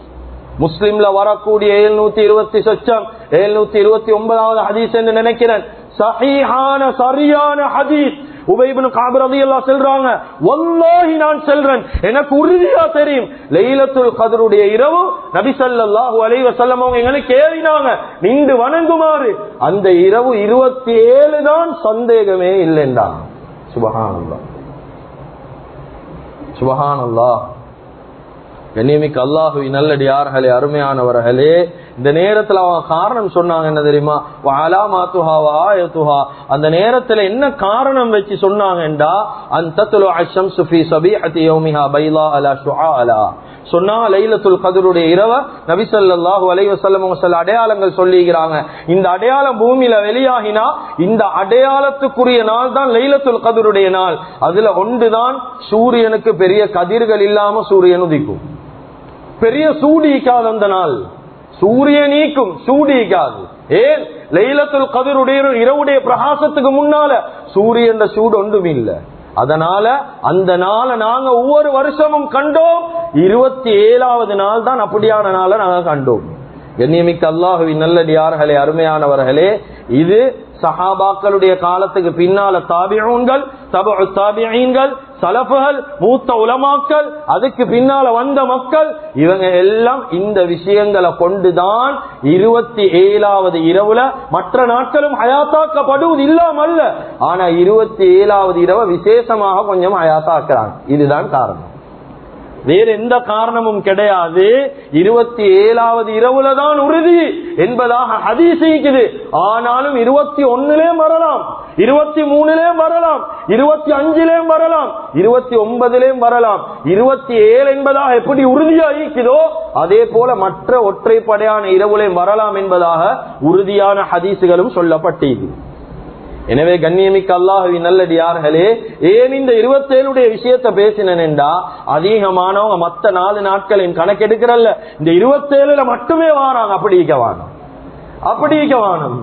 முஸ்லிம்ல வரக்கூடிய 729வது ஹதீஸ் என்று நினைக்கிறேன். சஹீஹான சரியான ஹதீஸ். உபய் இப்னு கஅப் ரலியல்லாஹு சொல்றாங்க, வல்லாஹி நான் சொல்றேன், எனக்கு உறுதியா தெரியும், லைலத்துல் கத்ருடைய இரவு நபி ஸல்லல்லாஹு அலைஹி வஸல்லம் அவங்க எங்களுக்கு ஏறினாங்க நின்று வணங்குமாறு, அந்த இரவு 27 தான், சந்தேகமே இல்லைண்டா. சுப்ஹானல்லாஹ், சுப்ஹானல்லாஹ். கண்ணியமிக்க அல்லாஹுவின் நல்லடியார்களே, அருமையானவர்களே, இந்த நேரத்துல அவங்க காரணம் சொன்னாங்க என்ன தெரியுமா? வஅலாமாத்துஹா வஆயத்துஹா, அந்த நேரத்துல என்ன காரணம் வச்சு சொன்னாங்கண்டா, அன் தத்லு அஷம்சு ஃபீ ஸபீஹத்தி யௌமிஹா பைலா அலா ஷுஆலா. சொன்னா லைலத்துல் கத்ருடைய இரவ நபி ஸல்லல்லாஹு அலைஹி வஸல்லம் சில அடையாளங்கள் சொல்லிக்கிறாங்க. இந்த அடையாளம் பூமியில வெளியாகினா இந்த அடையாளத்துக்குரிய நாள் தான் லைலத்துல் கத்ருடைய நாள். அதுல ஒன்றுதான் சூரியனுக்கு பெரிய கதிர்கள் இல்லாம சூரியன் உதிக்கும். பெரிய சூடிக்காது அந்த நாள், சூரியன் நீக்கும், சூடிக்காது. ஏன்? லைலத்துல் கத்ருடைய இரவுடைய பிரகாசத்துக்கு முன்னால சூரியன் சூடு ஒன்றும் இல்லை. அதனால அந்த நாளை நாங்க ஒவ்வொரு வருஷமும் கண்டோம். 27வது நாள் தான் அப்படியான நாளை நாங்க கண்டோம். கண்ணியமிக்க அல்லாஹுவின் நல்லடியார்களே, அருமையானவர்களே, இது சஹாபாக்களுடைய காலத்துக்கு பின்னால தாபிஊன்கள், தபஉ தாபிஈன்கள், சலஃபுகள், மூத்த உலமாக்கள், அதுக்கு பின்னால வந்த மக்கள், இவங்க எல்லாம் இந்த விஷயங்களை கொண்டுதான் 27வது இரவுல, மற்ற நாட்களும் ஹயாத்தாக்கப்படுவது இல்லாமல்ல, ஆனா 27வது இரவு விசேஷமாக கொஞ்சம் ஹயாத்தாக்குறாங்க. இதுதான் காரணம், வேற எந்த காரணமும் கிடையாது. 27வது இரவுல தான் உறுதி என்பதாக ஹதீஸ் இருக்குது. ஆனாலும் 21லேயும் வரலாம், 23லேயும் வரலாம், 25லேயும் வரலாம், 29லேயும் வரலாம். 27 என்பதாக எப்படி உறுதியாகிக்குதோ அதே போல மற்ற ஒற்றைப்படையான இரவுலையும் வரலாம் என்பதாக உறுதியான ஹதீசுகளும் சொல்லப்பட்டது. எனவே கண்ணியமிக்க அல்லாஹுவின் நல்லடியார்களே, ஏன் இந்த 27 விஷயத்தை பேசினேன்டா, அதிகமானவங்க மற்ற 4 நாட்களின் கணக்கெடுக்கிறல்ல, இந்த 27 மட்டுமே வாராங்க. அப்படி வானம்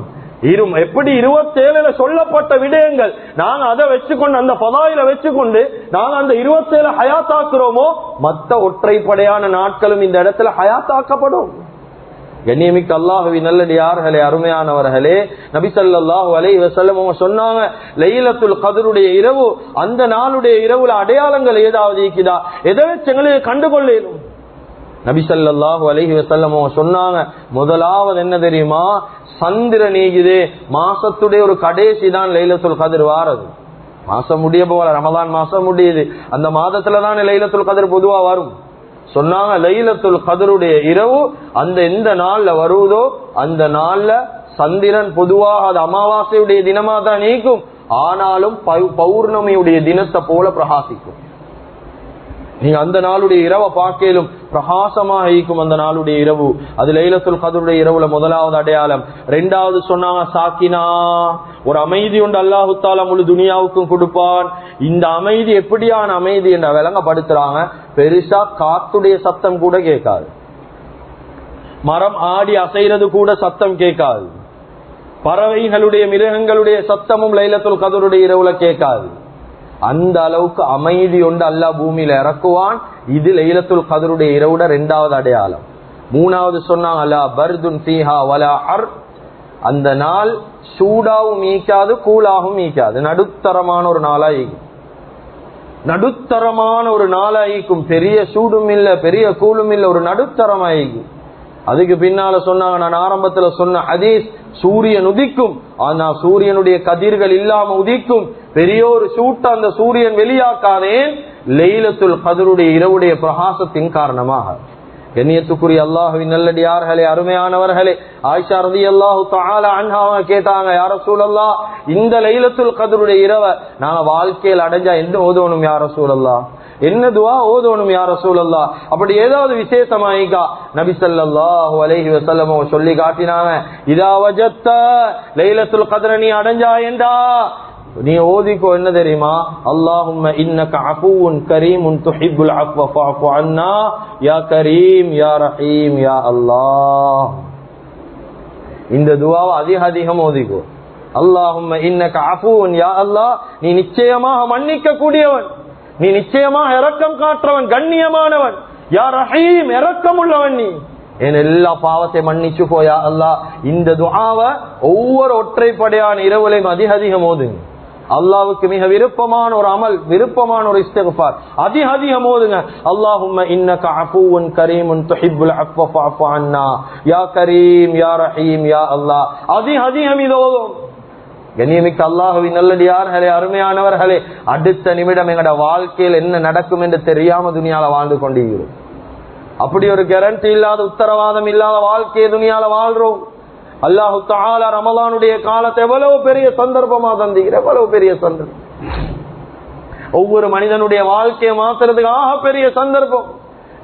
எப்படி 27 சொல்லப்பட்ட விடயங்கள் நாங்க அதை வச்சுக்கொண்டு, அந்த பதாயில வச்சுக்கொண்டு நாங்க அந்த 27 ஹயாத்தாக்குறோமோ, மற்ற ஒற்றைப்படையான நாட்களும் இந்த இடத்துல ஹயாத்தாக்கப்படும். கண்ணியமிக்க அல்லாஹுவின் நல்லடியார்களே, அருமையானவர்களே, நபி ஸல்லல்லாஹு அலைஹி வஸல்லம் அவங்க சொன்னாங்க, லைலத்துல் கத்ருடைய இரவு, அந்த நாளுடைய இரவுல அடையாளங்கள் ஏதாவது இருக்குதா, எதை வச்சு எங்களுக்கு கண்டுகொள்ளணும்? நபி ஸல்லல்லாஹு அலைஹி வஸல்லம் அவங்க சொன்னாங்க, முதலாவது என்ன தெரியுமா? சந்திரன் நீக்குதே, மாசத்துடைய ஒரு கடைசி தான் லைலத்துல் கத்ர் வாரது. மாசம் முடிய போல, ரமலான் மாசம் முடியுது, அந்த மாதத்துல தான் லைலத்துல் கத்ர் பொதுவா வரும். சொன்னாங்க லைலத்துல் கத்ருடைய இரவு அந்த எந்த நாள்ல வருவதோ அந்த நாள்ல சந்திரன் பொதுவாக அது அமாவாசையுடைய தினமா தான் நீக்கும், ஆனாலும் பௌர்ணமியுடைய தினத்தை போல பிரகாசிக்கும். நீங்க அந்த நாளுடைய இரவை பார்க்கலும் பிரகாசமாக இருக்கும். அந்த நாளுடைய இரவு அது லைலத்துல் கத்ருடைய இரவுல முதலாவது அடையாளம். ரெண்டாவது சொன்னாங்க சாக்கினா, ஒரு அமைதி உண்டு அல்லாஹு தஆலா முழு துனியாவுக்கும் கொடுப்பான். இந்த அமைதி எப்படியான அமைதி என்ற விளங்கப்படுத்துறாங்க. பெருசா காத்துடைய சத்தம் கூட கேட்காது, மரம் ஆடி அசைறது கூட சத்தம் கேட்காது, பறவைகளுடைய மிருகங்களுடைய சத்தமும் லைலத்துல் கத்ருடைய இரவுல கேட்காது. அந்த அளவுக்கு அமைதி உண்டு அல்லாஹ் பூமியில இறக்குவான். இது லைலத்துல் கத்ருடைய இரவுட இரண்டாவது அடையாளம். மூணாவது சொன்னாங்க லா பர்துன் ஃபீஹா வலா ஹர், அந்த நாள் சூடாவும் மீக்காது கூலாகவும் மீக்காது, நடுத்தரமான ஒரு நாளாயிக்கும். நடுத்தரமான ஒரு நாளாயிக்கும், பெரிய சூடும் இல்ல பெரிய கூலும் இல்ல, ஒரு நடுத்தரமாயிக்கும். அதுக்கு பின்னால சொன்னாங்க, நான் ஆரம்பத்துல சொன்ன ஹதீஸ், சூரியன் உதிக்கும் ஆனா சூரியனுடைய கதிர்கள் இல்லாம உதிக்கும், பெரிய ஒரு சூட்ட அந்த சூரியன் வெளியாக்காதேன் லைலத்துல் கத்ருடைய இரவுடைய பிரகாசத்தின் காரணமாக. கண்ணியத்துக்குரிய அல்லாஹ்வின் நல்லடியார்களே, அருமையானவர்களே, ஆயிஷா ரலியல்லாஹு தஆலா அன்ஹா கேட்டாங்க, யா ரசூலல்லாஹ் இந்த லைலத்துல் கத்ருடைய இரவை நாங்க வாழ்க்கையில் அடைஞ்சா என்ன ஓதணும் யா ரசூலல்லாஹ், என்ன துஆ ஓதணும் யா ரசூலல்லாஹ்? அப்படி ஏதாவது விசேஷமாயிக்கா? நபி ஸல்லல்லாஹு அலைஹி வஸல்லம் சொல்லி காட்டினாங்க, இதா வஜத்த லைலத்துல் கத்ர நீ அடைஞ்சாயண்டா நீ ஓதிக்கோ, என்ன தெரியுமா? அல்லாஹும்ம இன்னக அஃபூன் கரீமுன் துஹிப்புல் அஃவ ஃபஅஃபு அன்னா யா கரீம் யா ரஹீம் யா அல்லாஹ். இந்த துஆவை அதிகம் ஓதிக்கோ. அல்லாஹும்ம இன்னக அஃபூன், யா அல்லாஹ் நீ நிச்சயமாக மன்னிக்க கூடியவன், நீ நிச்சயமாக இரக்கம் காட்டுறவன், கண்ணியமானவன். யா ரஹீம், இரக்கம் உள்ளவன், நீ என் எல்லா பாவத்தை மன்னிச்சு போயா அல்லாஹ். இந்த துஆவை ஒவ்வொரு ஒற்றைப்படையான இரவுலையும் அதிகம் ஓதுங்க. அல்லாஹ்வுக்கு மிக விருப்பமான ஒரு அமல், விருப்பமான ஒரு இஸ்திக்ஃபார், அதிகம் ஓதுங்க. அல்லாஹும்ம இன்னக அஃபூன் கரீமுன் துஹிப்புல் அஃவ ஃபஅஃபு அன்னா யா கரீம் யா ரஹீம் யா அல்லாஹ். அதிகம் இது ஓதும். கண்ணியமிக்க அல்லாஹ்வின் நல்லடியார்களே, அருமையானவர்களே, அடுத்த நிமிடம் எங்கட வாழ்க்கையில் என்ன நடக்கும் என்று தெரியாம துனியால வாழ்ந்து கொண்டிருக்கிறோம். அப்படி ஒரு கேரண்டி இல்லாத, உத்தரவாதம் இல்லாத வாழ்க்கையை துனியால வாழ்றோம். அல்லாஹு தஆலா ரமலானுடைய காலத்தை எவ்வளவு பெரிய சந்தர்ப்பமா தந்தீங்க, எவ்வளவு பெரிய சந்தர்ப்பம். ஒவ்வொரு மனிதனுடைய வாழ்க்கையை மாத்துறதுக்கு ஆக பெரிய சந்தர்ப்பம்.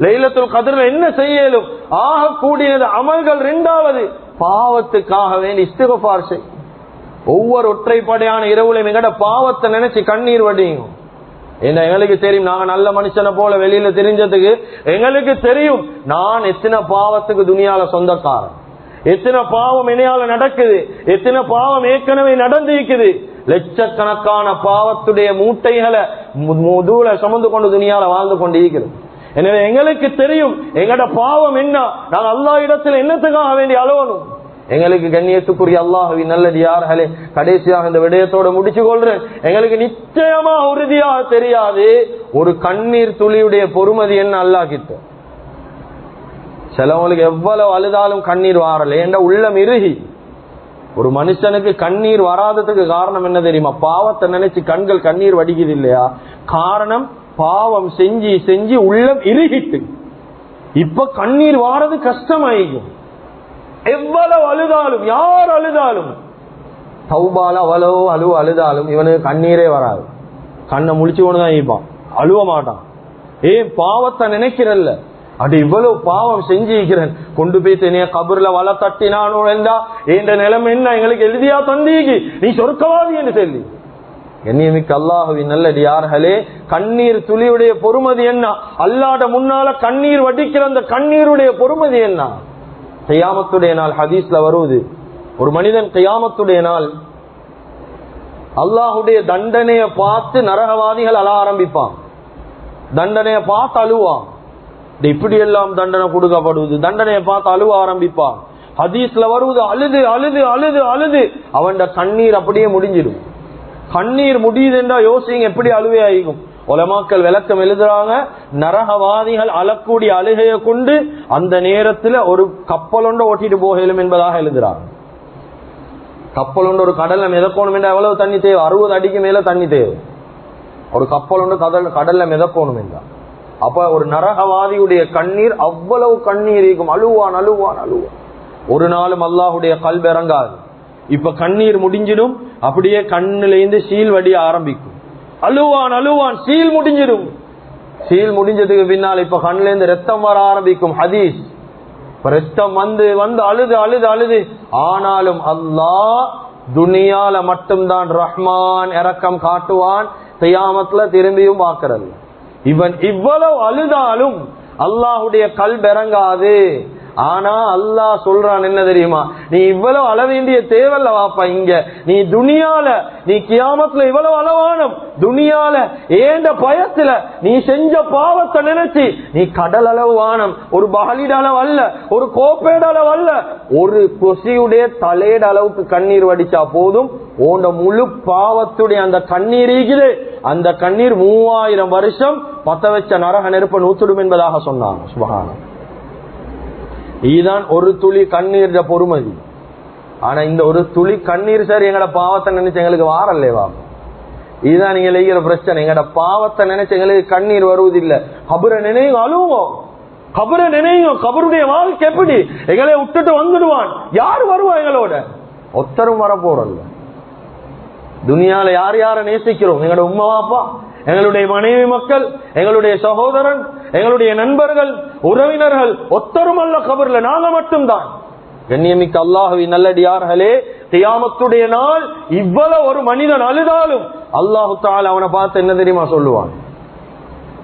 லைலத்துல் கத்ர்ல என்ன செய்யலும்? ஆக கூடியது அமல்கள். இரண்டாவது, பாவத்துக்காக வேண்டி இஸ்திக்ஃபார் செய். ஒவ்வொரு ஒற்றைப்படையான இரவுலையும் எங்கட பாவத்தை நினைச்சு கண்ணீர் வடியும். என்ன எங்களுக்கு தெரியும், நாங்க நல்ல மனுஷனை போல வெளியில தெரிஞ்சதுக்கு எங்களுக்கு தெரியும் நான் எத்தனை பாவத்துக்கு துனியால சொந்தக்காரன், எத்தனை பாவம் என்னையால நடக்குது, எத்தனை பாவம் ஏற்கனவே நடந்திருக்குது. லட்சக்கணக்கான பாவத்துடைய மூட்டைகளை முதுகுல சுமந்து கொண்டு துனியால வாழ்ந்து கொண்டு இருக்கிறது. எனவே எங்களுக்கு தெரியும் எங்கட பாவம் என்ன, நாங்க அல்லாஹ் இடத்துல என்னத்துக்காக வேண்டி அழுவணும். எங்களுக்கு கண்ணியத்துக்குரிய அல்லாஹ்வின் நல்லடியார்களே, கடைசியாக இந்த விடயத்தோட முடிச்சு கொள்றேன். எங்களுக்கு நிச்சயமா உறுதியாக தெரியாது ஒரு கண்ணீர் துளியுடைய பொறுமதி என்ன அல்லாஹ் கிட்ட. சிலவங்களுக்கு எவ்வளவு அழுதாலும் கண்ணீர் வாரல, ஏண்டா உள்ளம் இறுகி. ஒரு மனுஷனுக்கு கண்ணீர் வராததுக்கு காரணம் என்ன தெரியுமா? பாவத்தை நினைச்சு கண்கள் கண்ணீர் வடிக்குது இல்லையா? காரணம் பாவம் செஞ்சு செஞ்சு உள்ளம் இறுகிட்டு இப்ப கண்ணீர் வாரது கஷ்டமாயிக்கும். எவ்வளவு அழுதாலும், யார் அழுதாலும், தௌபால அவ்வளவு அழுதாலும் இவனுக்கு கண்ணீரே வராது. கண்ணை முழிச்சு கொண்டுதான் இருப்பான், அழுவ மாட்டான். ஏன்? பாவத்தை நினைக்கிறல்ல. அது இவ்வளவு பாவம் செஞ்சிருக்கிறேன், கொண்டு போய் தனியா கபர்ல வலை தட்டினானோ என்றா என்ற நிலைமை என்ன எங்களுக்கு எழுதியா தந்தீங்க, நீ சொர்க்கவாதி என்று சொல்லி. கண்ணியமிக்க அல்லாஹ்வின் நல்லடியார்களே, கண்ணீர் துளியுடைய பொறுமதி என்ன? அல்லாஹ்ட முன்னால கண்ணீர் வடிக்கிற அந்த கண்ணீருடைய பொறுமதி என்ன? கியாமத்துடைய நாள் ஹதீஸ்ல வருவது, ஒரு மனிதன் கியாமத்துடைய நாள் அல்லாஹுடைய தண்டனையை பார்த்து நரகவாதிகள் அழ ஆரம்பிப்பான். தண்டனையை பார்த்து அழுவான். இப்படி எல்லாம் தண்டனை கொடுக்கப்படுவது, தண்டனையை பார்த்து அழுவ ஆரம்பிப்பான். ஹதீஸ்ல வருவது, அழுது அழுது அழுது அழுது அவன் கண்ணீர் அப்படியே முடிஞ்சிடும். கண்ணீர் முடியுது என்றா யோசிங்க எப்படி அழுவே ஆகும். உலமாக்கள் விளக்கம் எழுதுறாங்க, நரகவாதிகள் அழக்கூடிய அழுகையை கொண்டு அந்த நேரத்துல ஒரு கப்பல் ஒன்று ஓட்டிட்டு போகலும் என்பதாக எழுதுறாங்க. கப்பல் ஒன்று ஒரு கடல்ல மிதக்கணும் என்றா எவ்வளவு தண்ணி தேவை? 60 அடிக்கு மேல தண்ணி தேவை. ஒரு கப்பல் ஒன்று கடல்ல மிதக்கணும் என்றா அப்ப ஒரு நரகவாதியுடைய கண்ணீர் அவ்வளவு கண்ணீர் இருக்கும். அழுவான் அழுவான் அழுவான். ஒரு நாளும் அல்லாஹுடைய கல்பு இறங்காது. இப்ப கண்ணீர் முடிஞ்சிடும், அப்படியே கண்ணுல இருந்து சீல் வடிய ஆரம்பிக்கும். அழுவான் அழுவான், சீல் முடிஞ்சிடும். சீல் முடிஞ்சதுக்கு பின்னால் இப்ப கண்ணுல இருந்து ரத்தம் வர ஆரம்பிக்கும். ஹதீஸ், ரத்தம் வந்து வந்து அழுது அழுது அழுது. ஆனாலும் அல்லாஹ் துனியால மட்டும்தான் ரஹ்மான் இரக்கம் காட்டுவான், கியாமத்துல திரும்பியும் பார்க்கிறது. இவன் இவ்வளவு அழுதாலும் அல்லாஹுடைய கல்பு இறங்காது. ஆனா அல்லாஹ் சொல்றான் என்ன தெரியுமா, நீ இவ்வளவு அழ வேண்டிய தேவையில்ல வாப்பா. இங்க நீ துனியால, நீ கியாமத்துல இவ்வளவு அளவானம் துனியால ஏண்ட பயத்துல நீ செஞ்ச பாவத்தை நினைச்சு நீ கடல் அளவு வானம், ஒரு பகலிட அளவு அல்ல, ஒரு கோப்பேட அளவு அல்ல, ஒரு கொசியுடைய தலையட அளவுக்கு கண்ணீர் வடிச்சா போதும். உண்ட முழு பாவத்துடைய அந்த கண்ணீர் இருக்குது, அந்த கண்ணீர் 3000 வருஷம் பத்த வச்ச நரக நெருப்ப நூத்துடும் என்பதாக சொன்னாங்க. சுபஹானல்லாஹ். இதுதான் ஒரு துளி கண்ணீர் பொறுமதி. ஆனா இந்த ஒரு துளி கண்ணீர் சார் எங்கட பாவத்தை நினைச்சு எங்களுக்கு வாரல்லேவா? இதுதான் நீங்க செய்கிற பிரச்சனை. எங்கட பாவத்தை நினைச்சு எங்களுக்கு கண்ணீர் வருவதில்லை. கபரை நினைவு அழுவோம், கபரை நினைவு. கபருடைய வாழ்க்கை எப்படி? எங்களை விட்டுட்டு வந்துடுவான். யாரு வருவா எங்களோட? ஒத்தரும் வர போறல்ல. துனியால யார் யார நேசிக்கிறோம்? எங்களோட உம்மா அப்பா, எங்களுடைய மனைவி மக்கள், எங்களுடைய சகோதரன், எங்களுடைய நண்பர்கள், உறவினர்கள், ஒத்தரும் அல்ல கபர்ல, நாங்க மட்டும்தான். கண்ணியமிக்க அல்லாஹுவின் நல்லடியார்களே, கியாமத்துடைய நாள் இவ்வளவு ஒரு மனிதன் அழுதாலும் அல்லாஹு தஆலா அவனை பார்த்து என்ன தெரியுமா சொல்லுவான்?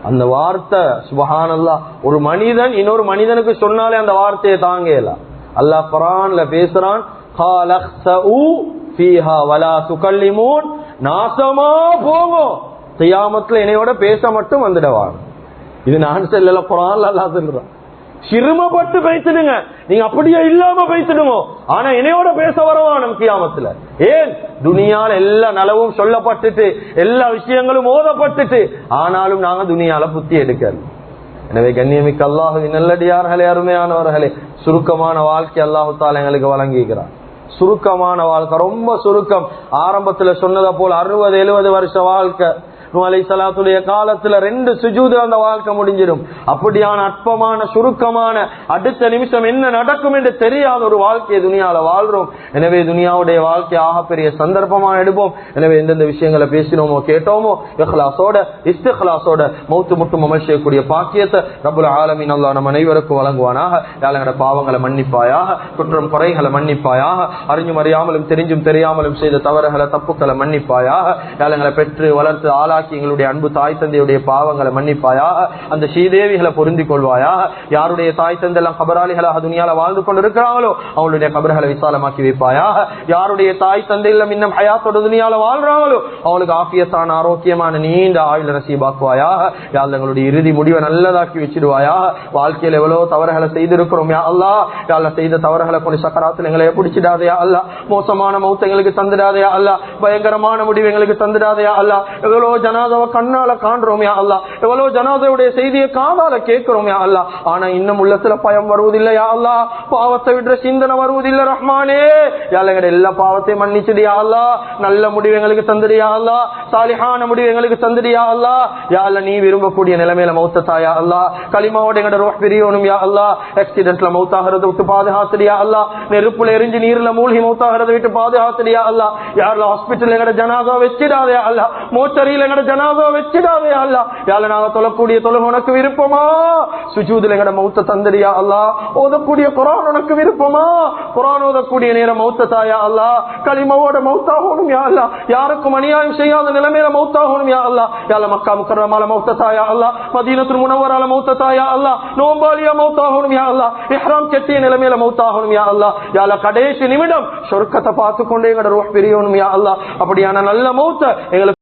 அந்த வார்த்தை சுப்ஹானல்லாஹ், ஒரு மனிதன் இன்னொரு மனிதனுக்கு சொன்னாலே அந்த வார்த்தையை தாங்கல. அல்லாஹ் குர்ஆன்ல பேசுறான், காலக்ஸு ஃபீஹா வலா துகல்லிமூன், நாசமா போகும், கியாமத்துல என்னையோட பேச மட்டும் வந்துடுவான். இது நான் சொல்லல, குர்ஆன்ல அல்லாஹ் சொல்றான். சிறுமப்பட்டு பேசிடுங்க, நீங்க அப்படியே இல்லாம பேசிடுங்க, ஆனா என்னையோட பேச வரவானும் கியாமத்துல. ஏன்? துனியால எல்லா நலவும் சொல்லப்பட்டுட்டு எல்லா விஷயங்களும் ஓதப்பட்டுட்டு, ஆனாலும் நாங்க துனியால புத்தி எடுக்கல. எனவே கண்ணியமிக்க அல்லாஹுவின் நல்லடியார்களே, அருமையானவர்களே, சுருக்கமான வாழ்க்கை அல்லாஹு தஆலா எங்களுக்கு வழங்கிக்கிறார். சுருக்கமான வாழ்க்கை, ரொம்ப சுருக்கம். ஆரம்பத்துல சொன்னதை போல 60-70 வருஷ வாழ்க்கை. நூஹ் அலைஹிஸ்ஸலாத்துடைய காலத்துல 2 சுஜூது அந்த வாழ்க்கை முடிஞ்சிடும். அப்படியான அற்பமான சுருக்கமான, அடுத்த நிமிஷம் என்ன நடக்கும் என்று தெரியாத ஒரு வாழ்க்கையை துனியால வாழ்றோம். எனவே துனியாவுடைய வாழ்க்கை ஆகப்பெரிய சந்தர்ப்பமா எடுப்போம். எனவே எந்தெந்த விஷயங்களை பேசினோமோ கேட்டோமோ இஹ்லாஸோட இஸ்திக்லாஸோட மௌத்து முட்டும் அமல் செய்யக்கூடிய பாக்கியத்தை ரப்புல் ஆலமீன் அல்லாஹ் நம் அனைவருக்கும் வழங்குவானாக. யாழங்கட பாவங்களை மன்னிப்பாயாக, குற்றம் குறைகளை மன்னிப்பாயாக, அறிஞ்சும் அறியாமலும் தெரிஞ்சும் தெரியாமலும் செய்த தவறுகளை தப்புக்களை மன்னிப்பாயாக. யாழங்களை பெற்று வளர்த்து ஆளா எங்களுடைய அன்பு தாய் தந்தையுடைய பாவங்களை மன்னிப்பாயாக. அந்த ஸ்ரீதேவிகளை பொருந்திக் கொள்வாயாக. யாருடைய தாய் தந்தை எல்லாம் கபராளிகளாக துனியால வாழ்ந்து கொண்டிருக்கிறாங்களோ அவங்களுடைய கபர்களை விசாலமாக்கி வைப்பாயாக. யாருடைய தாய் தந்தை எல்லாம் இன்னும் ஹயாத்தோட துனியால வாழ்றாங்களோ அவங்களுக்கு ஆஃபியத்தான ஆரோக்கியமான நீண்ட ஆயுள் நசீபாக்குவாயாக. யாழ் எங்களுடைய இறுதி முடிவை நல்லதாக்கி வச்சிடுவாயாக. வாழ்க்கையில் எவ்வளவு தவறுகளை செய்திருக்கிறோம் யா அல்லாஹ். யாழ் செய்த தவறுகளை கொண்டு சக்கராத்தில் எங்களை பிடிச்சிடாதையா அல்லாஹ். மோசமான மௌத்தை எங்களுக்கு தந்துடாதையா அல்லாஹ். பயங்கரமான முடிவு எங்களுக்கு தந்துடாதையா அல்லாஹ். எவ்வளவு ஜனாதாவை கண்ணால காண்றோம் யா அல்லாஹ். எவ்வளவு ஜனாதாவுடைய செய்தியை காதால கேட்கிறோம் யா அல்லாஹ். ஆனா இன்னும் உள்ளத்துல பயம் வருவதில்லை யா அல்லாஹ். பாவத்தை விடுற சிந்தனை வருவதில்லை ரஹ்மானே. யாழங்கட எல்லா பாவத்தையும் மன்னிச்சுடு யா அல்லாஹ். நல்ல முடிவு எங்களுக்கு தந்துடு யா அல்லாஹ். சாலிஹான முடிவு எங்களுக்கு தந்துடு யா அல்லாஹ். யா அல்லாஹ் நீ விரும்பக்கூடிய நிலைமையில மௌத்தா யா அல்லாஹ். கலிமாவோட எங்கட ரூஹ் பிரியணும் யா அல்லாஹ். ஆக்சிடென்ட்ல மௌத்தாகிறத விட்டு பாதுகாத்துடு யா அல்லாஹ். நெருப்புல எரிஞ்சு நீர்ல மூழ்கி மௌத்தாகிறத விட்டு பாதுகாத்துடு யா அல்லாஹ். யா அல்லாஹ் ஹாஸ்பிடல்ல எங்கட ஜனாதா வச்சிடாதே யா அல்லாஹ். மோச்சரியில எங்கட ஜனாதா வச்சிடாதே யா அல்லாஹ். யா அல்லாஹ் நாங்க தொழக்கூடிய தொழுகை உனக்கு விருப்பமா? சுஜூதுல எங்கட மௌத்த தந்துடு யா அல்லாஹ். ஓதக்கூடிய குர்ஆன் உனக்கு விருப்பமா? குர்ஆன் ஓதக்கூடிய நேரம் மௌத்தா யா அல்லாஹ். கலிமாவோட மௌத்தாகணும் யா அல்லாஹ். யாருக்கும் அநியாயம் செய்யாத நிலைமையில மௌத்தாகணும் யா அல்லாஹ். யா அல்லாஹ் மக்கா முக்கர்ரமால மௌத்தா யா அல்லாஹ். மதீனத்துல் முனவ்வரால மௌத்தா யா அல்லாஹ். நோம்பாலியா மௌத்தாகணும் யா அல்லாஹ். இஹ்ராம் கட்டிய நிலைமையில மௌத்தாகணும் யா அல்லாஹ். யா அல்லாஹ் கடைசி நிமிடம் சொர்க்கத்தை பார்த்து கொண்டே எங்கட ரூஹ் பிரியணும் யா அல்லாஹ். அப்படியான நல்ல மௌத்த எங்களுக்கு